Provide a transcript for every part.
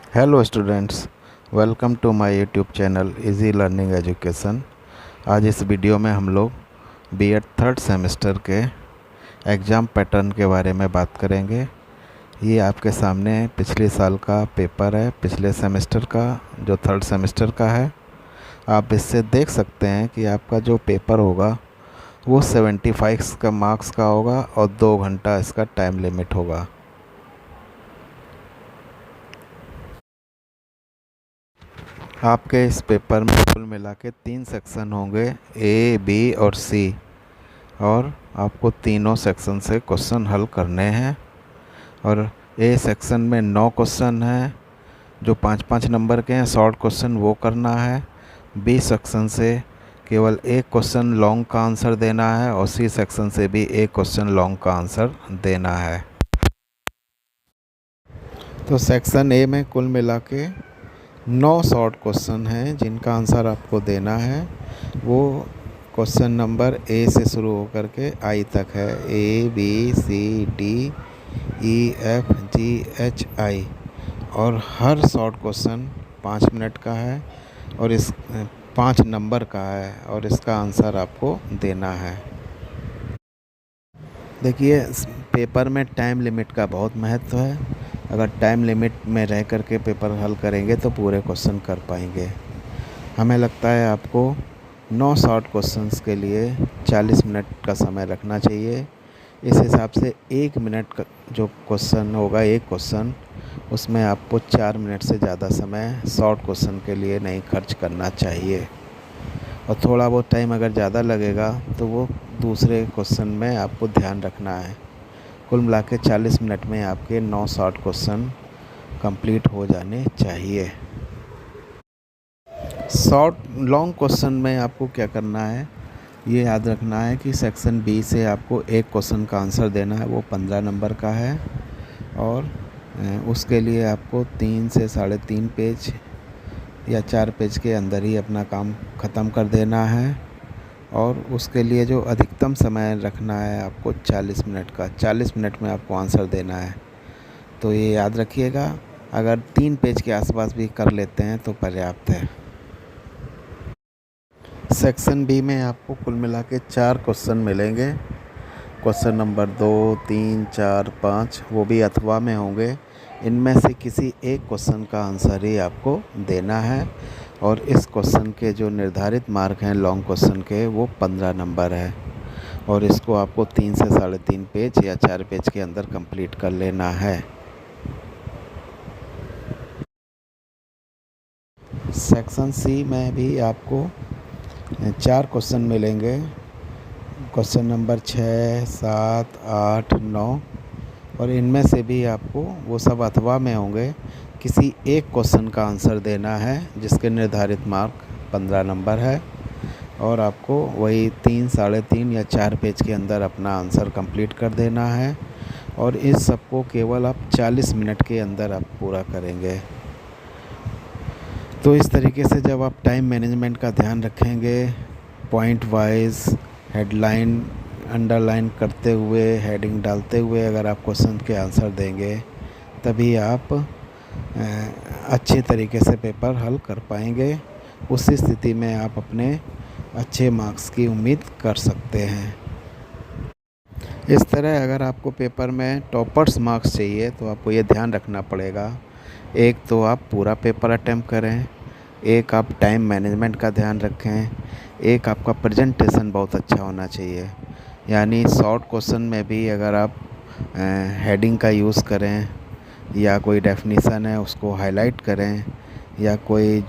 Hello students, welcome to my YouTube channel easy learning education. आज इस video में हम लोग बीएड थर्ड सेमेस्टर के एग्ज़ाम पैटर्न के बारे में बात करेंगे। ये आपके सामने पिछले साल का पेपर है, पिछले सेमेस्टर का, जो थर्ड सेमेस्टर का है। आप इससे देख सकते हैं कि आपका जो पेपर होगा वो 75 का मार्क्स का होगा और 2 घंटा इसका टाइम लिमिट होगा। आपके इस पेपर में कुल मिला के 3 सेक्शन होंगे, ए, बी और सी, और आपको तीनों सेक्शन से क्वेश्चन हल करने हैं। और ए सेक्शन में 9 क्वेश्चन हैं जो 5-5 नंबर के हैं, शॉर्ट क्वेश्चन वो करना है। बी सेक्शन से केवल एक क्वेश्चन लॉन्ग का आंसर देना है और सी सेक्शन से भी एक क्वेश्चन लॉन्ग का आंसर देना है। तो सेक्शन ए में कुल मिला के 9 शॉर्ट क्वेश्चन हैं जिनका आंसर आपको देना है। वो क्वेश्चन नंबर ए से शुरू होकर के आई तक है, A B C D E F G H I. और हर शॉर्ट क्वेश्चन 5 मिनट का है और इस 5 नंबर का है और इसका आंसर आपको देना है। देखिए, पेपर में टाइम लिमिट का बहुत महत्व है। अगर टाइम लिमिट में रह कर के पेपर हल करेंगे तो पूरे क्वेश्चन कर पाएंगे। हमें लगता है आपको 9 शॉर्ट क्वेश्चंस के लिए 40 मिनट का समय रखना चाहिए। इस हिसाब से 1 मिनट का जो क्वेश्चन होगा, एक क्वेश्चन, उसमें आपको 4 मिनट से ज़्यादा समय शॉर्ट क्वेश्चन के लिए नहीं खर्च करना चाहिए। और थोड़ा बहुत टाइम अगर ज़्यादा लगेगा तो वो दूसरे क्वेश्चन में आपको ध्यान रखना है। कुल मिला के 40 मिनट में आपके 9 शॉर्ट क्वेश्चन कंप्लीट हो जाने चाहिए। लॉन्ग क्वेश्चन में आपको क्या करना है, ये याद रखना है कि सेक्शन बी से आपको एक क्वेश्चन का आंसर देना है, वो 15 नंबर का है। और उसके लिए आपको 3 से 3.5 पेज या 4 पेज के अंदर ही अपना काम ख़त्म कर देना है। और उसके लिए जो अधिकतम समय रखना है आपको 40 मिनट का, 40 मिनट में आपको आंसर देना है। तो ये याद रखिएगा, अगर 3 पेज के आसपास भी कर लेते हैं तो पर्याप्त है। सेक्शन बी में आपको कुल मिला के 4 क्वेश्चन मिलेंगे। क्वेश्चन नंबर 2, 3, 4, 5 वो भी अथवा में होंगे। इनमें से किसी एक क्वेश्चन का आंसर ही आपको देना है। और इस क्वेश्चन के जो निर्धारित मार्क हैं लॉन्ग क्वेश्चन के, वो 15 नंबर है। और इसको आपको 3 से 3.5 पेज या 4 पेज के अंदर कंप्लीट कर लेना है। सेक्शन सी में भी आपको 4 क्वेश्चन मिलेंगे। Question number 6, 7, 8, 9। और इनमें से भी आपको, वो सब अथवा में होंगे, किसी एक क्वेश्चन का आंसर देना है जिसके निर्धारित मार्क 15 नंबर है। और आपको वही 3, 3.5 या 4 पेज के अंदर अपना आंसर कंप्लीट कर देना है। और इस सबको केवल आप 40 मिनट के अंदर आप पूरा करेंगे। तो इस तरीके से जब आप टाइम मैनेजमेंट का ध्यान रखेंगे, पॉइंट वाइज हेडलाइन अंडरलाइन करते हुए, हेडिंग डालते हुए अगर आप क्वेश्चन के आंसर देंगे, तभी आप अच्छे तरीके से पेपर हल कर पाएंगे। उस स्थिति में आप अपने अच्छे मार्क्स की उम्मीद कर सकते हैं। इस तरह अगर आपको पेपर में टॉपर्स मार्क्स चाहिए तो आपको ये ध्यान रखना पड़ेगा, एक तो आप पूरा पेपर अटेम्प्ट करें, एक आप टाइम मैनेजमेंट का ध्यान रखें, एक आपका प्रेजेंटेशन बहुत अच्छा होना चाहिए। यानी शॉर्ट क्वेश्चन में भी अगर आप हेडिंग का यूज़ करें या कोई डेफिनीशन है उसको हाईलाइट करें, या कोई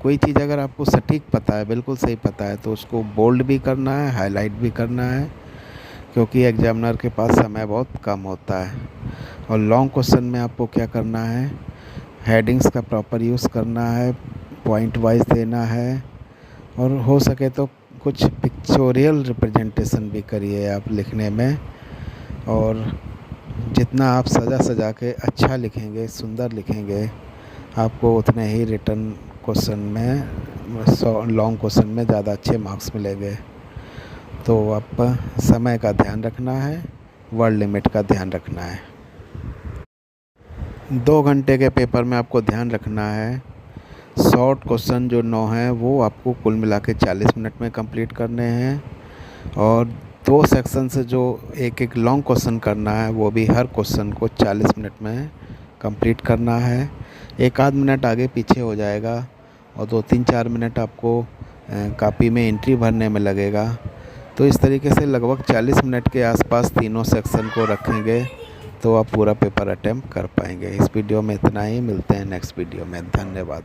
कोई चीज़ अगर आपको सटीक पता है, बिल्कुल सही पता है, तो उसको बोल्ड भी करना है, हाईलाइट भी करना है, क्योंकि एग्जामिनर के पास समय बहुत कम होता है। और लॉन्ग क्वेश्चन में आपको क्या करना है, हेडिंग्स का प्रॉपर यूज़ करना है, पॉइंट वाइज देना है, और हो सके तो कुछ पिक्चोरियल रिप्रेजेंटेशन भी करिए आप लिखने में। और जितना आप सजा के अच्छा लिखेंगे, सुंदर लिखेंगे, आपको उतने ही रिटन क्वेश्चन में, लॉन्ग क्वेश्चन में ज़्यादा अच्छे मार्क्स मिलेंगे। तो आप समय का ध्यान रखना है, वर्ड लिमिट का ध्यान रखना है। 2 घंटे के पेपर में आपको ध्यान रखना है, शॉर्ट क्वेश्चन जो 9 हैं वो आपको कुल मिला के 40 मिनट में कंप्लीट करने हैं, और 2 सेक्शन से जो एक एक लॉन्ग क्वेश्चन करना है वो भी हर क्वेश्चन को 40 मिनट में कंप्लीट करना है। 1 आध मिनट आगे पीछे हो जाएगा और 2-3-4 मिनट आपको कॉपी में एंट्री भरने में लगेगा। तो इस तरीके से लगभग 40 मिनट के आसपास तीनों सेक्शन को रखेंगे तो आप पूरा पेपर अटेम्प्ट कर पाएंगे। इस वीडियो में इतना ही, मिलते हैं नेक्स्ट वीडियो में। धन्यवाद।